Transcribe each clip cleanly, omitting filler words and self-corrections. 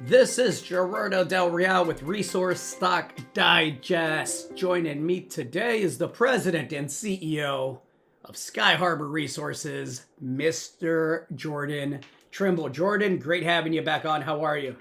This is Gerardo Del Real with Resource Stock Digest. Joining me today is the president and CEO of Skyharbour Resources, Mr. Jordan Trimble. Jordan, great having you back on. How are you?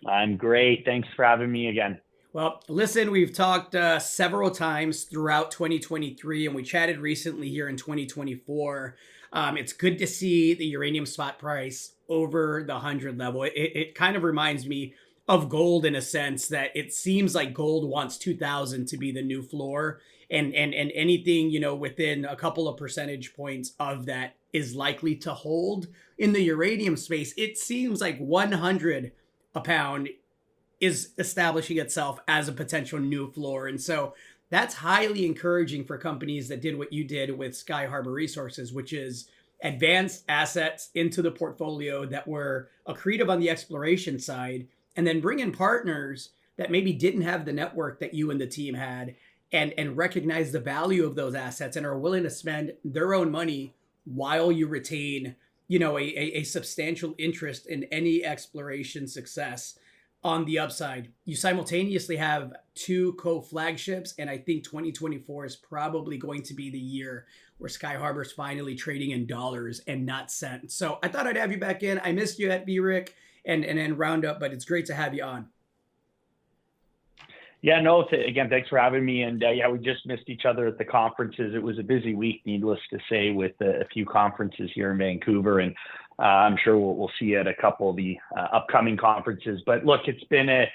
I'm great. Thanks for having me again. Well, listen, we've talked several times throughout 2023, and we chatted recently here in 2024. It's good to see the uranium spot price over the 100 level. It kind of reminds me of gold in a sense that it seems like gold wants 2000 to be the new floor, and anything within a couple of percentage points of that is likely to hold. In the uranium space, it seems like 100 a pound is establishing itself as a potential new floor. And so that's highly encouraging for companies that did what you did with Skyharbour Resources, which is advance assets into the portfolio that were accretive on the exploration side, and then bring in partners that maybe didn't have the network that you and the team had, and recognize the value of those assets and are willing to spend their own money while you retain a substantial interest in any exploration success on the upside. You simultaneously have two co-flagships, and I think 2024 is probably going to be the year where Skyharbour's finally trading in dollars and not cents. So I thought I'd have you back in. I missed you at BRIC and Roundup, but it's great to have you on. Yeah, no, again, thanks for having me. And yeah, we just missed each other at the conferences. It was a busy week, needless to say, with a few conferences here in Vancouver. And I'm sure we'll see you at a couple of the upcoming conferences. But look, it's been a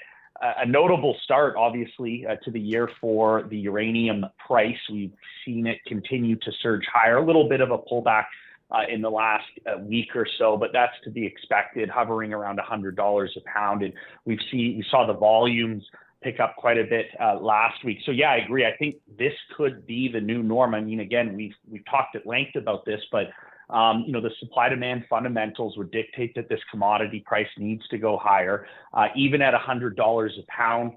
notable start, obviously, to the year for the uranium price. We've seen it continue to surge higher, a little bit of a pullback in the last week or so, but that's to be expected, hovering around $100 a pound. And we saw the volumes pick up quite a bit last week. So yeah, I agree. I think this could be the new norm. I mean, again, we've talked at length about this, but the supply demand fundamentals would dictate that this commodity price needs to go higher, even at $100 a pound.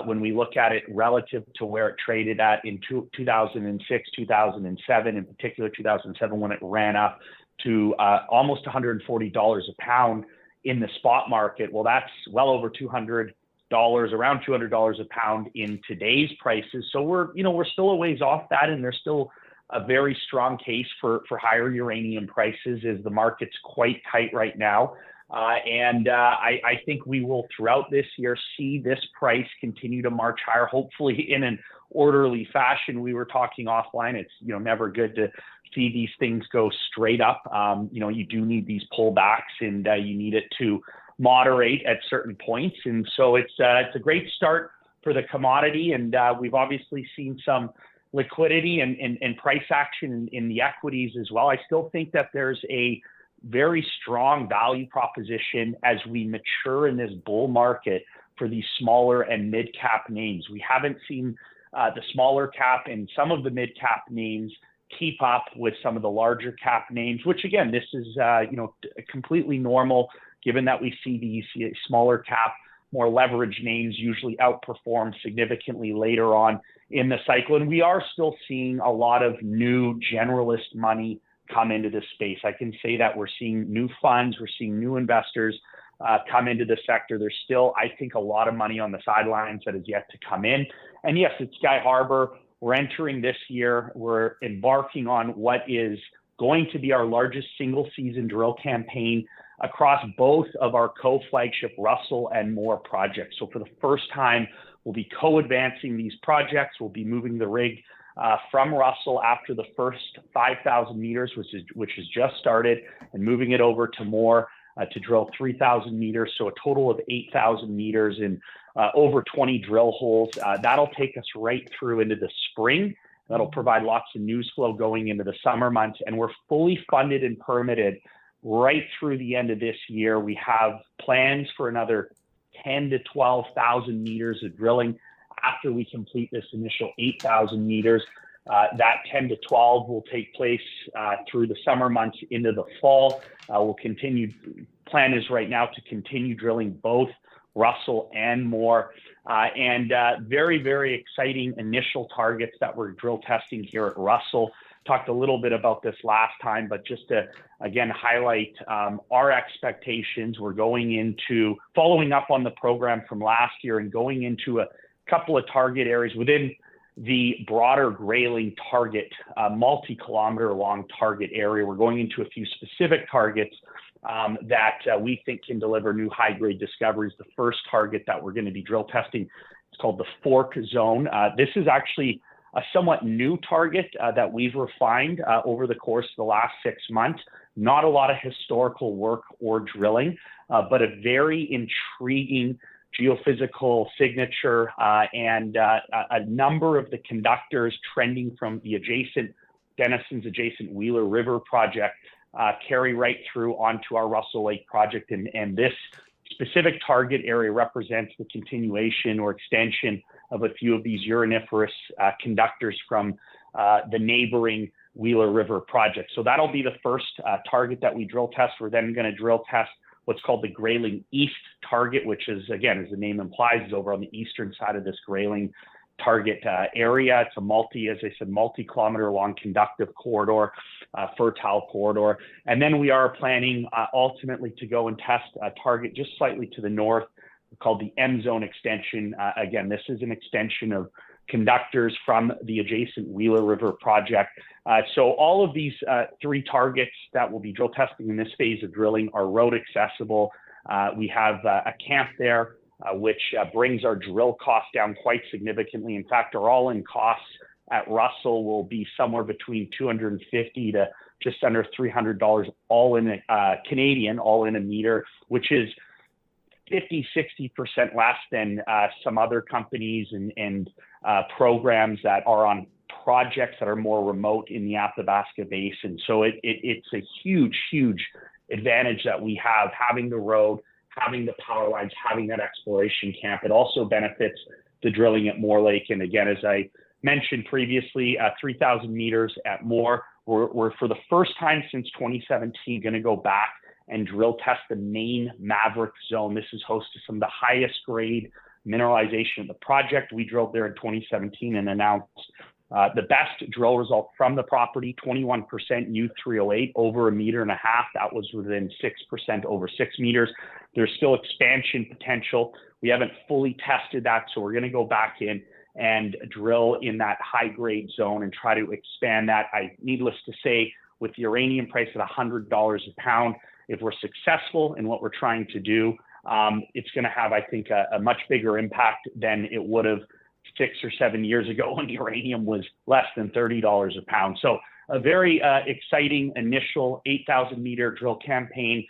When we look at it relative to where it traded at in 2006, 2007, in particular 2007, when it ran up to almost $140 a pound in the spot market. Well, that's well over $200, around $200 a pound in today's prices. So we're still a ways off that, and there's still a very strong case for higher uranium prices, as the market's quite tight right now. I think we will, throughout this year, see this price continue to march higher, hopefully in an orderly fashion. We were talking offline. It's never good to see these things go straight up. You do need these pullbacks, and you need it to moderate at certain points. And so it's a great start for the commodity, and we've obviously seen some liquidity and price action in the equities as well. I still think that there's a very strong value proposition as we mature in this bull market for these smaller and mid-cap names. We haven't seen the smaller cap and some of the mid-cap names keep up with some of the larger cap names, which again, this is completely normal, given that we see these smaller cap, more leveraged names usually outperform significantly later on in the cycle. And we are still seeing a lot of new generalist money come into this space. I can say that we're seeing new funds, we're seeing new investors come into the sector. There's still, I think, a lot of money on the sidelines that is yet to come in. And yes, it's Skyharbour. We're entering this year. We're embarking on what is going to be our largest single season drill campaign across both of our co-flagship Russell and Moore projects. So for the first time, we'll be co-advancing these projects. We'll be moving the rig from Russell after the first 5,000 meters, which has just started, and moving it over to Moore to drill 3,000 meters. So a total of 8,000 meters in over 20 drill holes. That'll take us right through into the spring. That'll provide lots of news flow going into the summer months. And we're fully funded and permitted right through the end of this year. We have plans for another 10 to 12,000 meters of drilling after we complete this initial 8,000 meters. That 10 to 12 will take place through the summer months into the fall. We'll continue. Plan is right now to continue drilling both Russell and Moore, and very, very exciting initial targets that we're drill testing here at Russell. talked a little bit about this last time, but just to again highlight our expectations, we're going into following up on the program from last year and going into a couple of target areas within the broader Grayling target, multi-kilometer long target area. We're going into a few specific targets that we think can deliver new high-grade discoveries. The first target that we're going to be drill testing is called the Fork Zone. This is actually a somewhat new target that we've refined over the course of the last 6 months. Not a lot of historical work or drilling, but a very intriguing geophysical signature and a number of the conductors trending from the Denison's adjacent Wheeler River project carry right through onto our Russell Lake project. And this specific target area represents the continuation or extension of a few of these uraniferous conductors from the neighboring Wheeler River project. So that'll be the first target that we drill test. We're then going to drill test what's called the Grayling East target, which is, again, as the name implies, is over on the eastern side of this Grayling target area. It's a multi-kilometer long conductive corridor, fertile corridor. And then we are planning ultimately to go and test a target just slightly to the north called the M Zone extension. Again, this is an extension of conductors from the adjacent Wheeler River project. So all of these three targets that we'll be drill testing in this phase of drilling are road accessible. We have a camp there, which brings our drill costs down quite significantly. In fact, our all-in costs at Russell will be somewhere between $250 to just under $300 all in Canadian, all in a meter, which is 50-60% less than some other companies and programs that are on projects that are more remote in the Athabasca Basin. So it's a huge advantage that we have, having the road, having the power lines, having that exploration camp. It also benefits the drilling at Moore Lake. And again, as I mentioned previously, 3,000 meters at Moore, we're for the first time since 2017 going to go back and drill test the main Maverick Zone. This is host to some of the highest grade mineralization of the project. We drilled there in 2017 and announced the best drill result from the property, 21% U308 over 1.5 meters. That was within 6% over 6 meters. There's still expansion potential. We haven't fully tested that, so we're going to go back in and drill in that high grade zone and try to expand that. Needless to say, with the uranium price at $100 a pound, if we're successful in what we're trying to do, it's going to have, I think, a much bigger impact than it would have 6 or 7 years ago when uranium was less than $30 a pound. So a very exciting initial 8,000 meter drill campaign,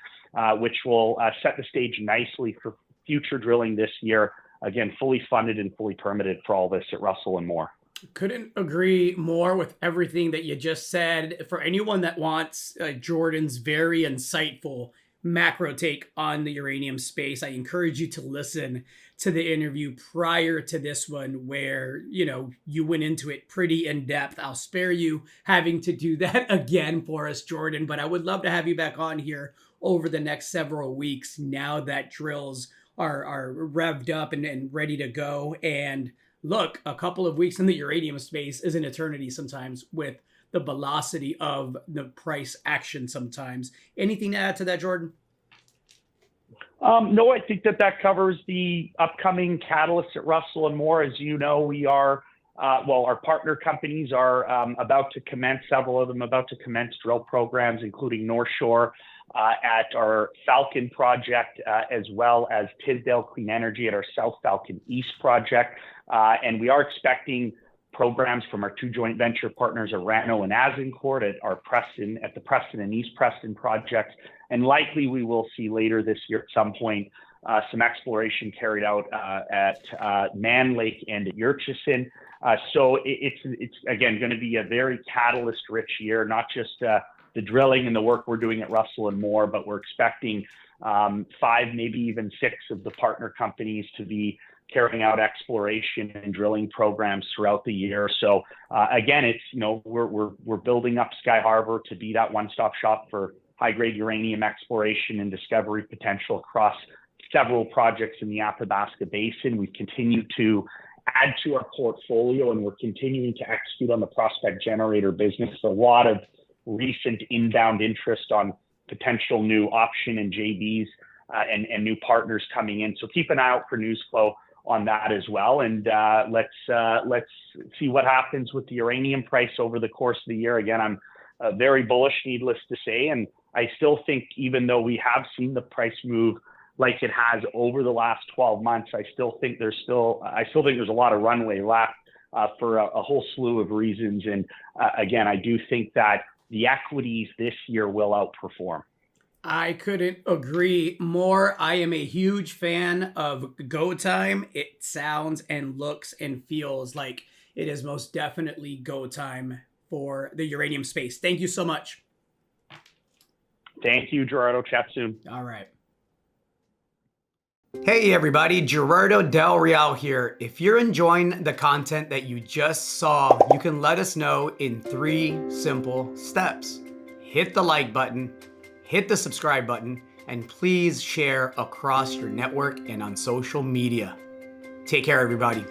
which will set the stage nicely for future drilling this year. Again, fully funded and fully permitted for all this at Russell and Moore. Couldn't agree more with everything that you just said. For anyone that wants Jordan's very insightful macro take on the uranium space, I encourage you to listen to the interview prior to this one where, you went into it pretty in depth. I'll spare you having to do that again for us, Jordan, but I would love to have you back on here over the next several weeks now that drills are revved up and ready to go. And look, a couple of weeks in the uranium space is an eternity sometimes with the velocity of the price action sometimes. Anything to add to that, Jordan? No, I think that covers the upcoming catalysts at Russell and Moore. As you know, we are, our partner companies are about to commence, several of them about to commence drill programs, including North Shore at our Falcon project, as well as Tisdale Clean Energy at our South Falcon East project. And we are expecting programs from our two joint venture partners, Orano and Azincourt, at the Preston and East Preston projects. And likely we will see later this year at some point some exploration carried out at Man Lake and at Yurchison. So it's again going to be a very catalyst-rich year, not just the drilling and the work we're doing at Russell and Moore, but we're expecting 5, maybe even 6 of the partner companies to be carrying out exploration and drilling programs throughout the year. So again, it's we're building up Skyharbour to be that one-stop shop for high-grade uranium exploration and discovery potential across several projects in the Athabasca Basin. We've continued to add to our portfolio, and we're continuing to execute on the prospect generator business. A lot of recent inbound interest on potential new option and JVs and new partners coming in. So keep an eye out for news flow on that as well. And let's see what happens with the uranium price over the course of the year. Again, I'm very bullish, needless to say. And I still think, even though we have seen the price move like it has over the last 12 months, I still think there's a lot of runway left for a whole slew of reasons. And again, I do think that the equities this year will outperform. I couldn't agree more. I am a huge fan of go time. It sounds and looks and feels like it is most definitely go time for the uranium space. Thank you so much. Thank you, Gerardo. Chat soon. All right. Hey everybody, Gerardo Del Real here. If you're enjoying the content that you just saw, you can let us know in 3 simple steps. Hit the like button, hit the subscribe button, and please share across your network and on social media. Take care, everybody.